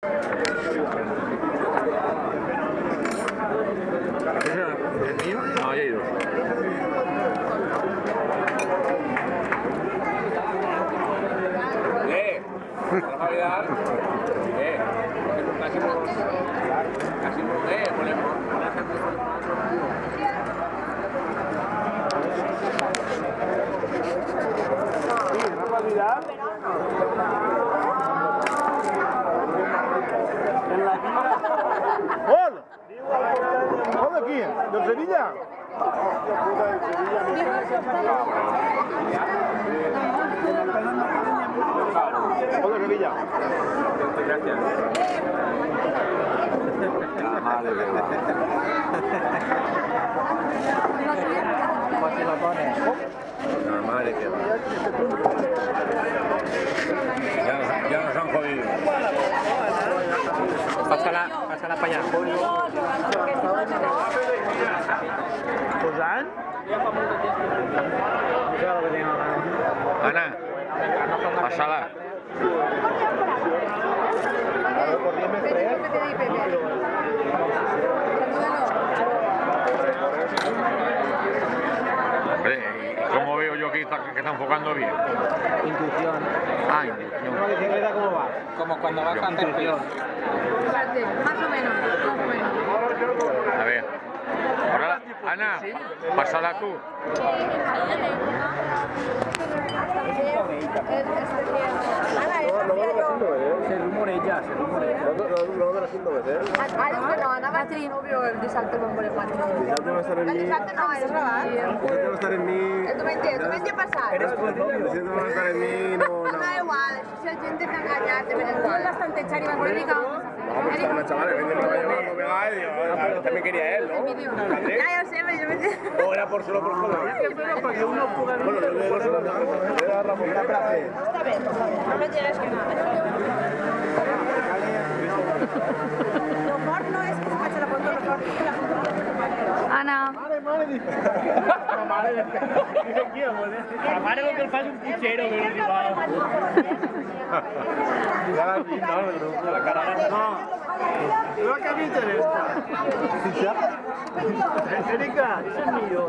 ¿El mío? No, ya he ido. ¿Vamos a olvidar? Casi ponemos. En la vida. ¡Hola! ¿Hola aquí? ¿De Sevilla? Hola, Sevilla. Gracias. La madre que va. Así la pones. La madre que va. Ya nos han jodido. Pásala para allá. ¿Posant? Ana, pásala. ¿Y cómo veo yo que está enfocando bien? Intuición. Ah, intuición. ¿La bicicleta cómo va? Como cuando vas a hacer pis. Más o menos. A ver. Ahora, Ana, pásala tú. Se rumoreja. No me la siento meter. Ara que no, anava a tenir nòvio el dissabte quan volem anar. Dissabte va estar en El mi. dissabte no, el gravat. Dissabte va estar en mi. El diumenge passat. Dissabte va estar en mi. No. Da igual, si la gent t'ha enganyat, de ben en qual. Bastante echar y va a dedicar. Vamos a la chaval, me va a llevar a pegar y digo, también quería él, ¿no? Ya, yo sé, pero yo me sé. O era por solo por joder. Para que uno pueda bueno, por solo era Ramón la frase. Està bé, no me tienes que nada. Lo fort no és que se faci la foto, lo fort és que la foto. Ana. La madre dice quién, la madre lo que le falta un puchero, pero si va. Ya la vi, no, el grupo, la cara no. No que me interesa. Erika, eso es mío.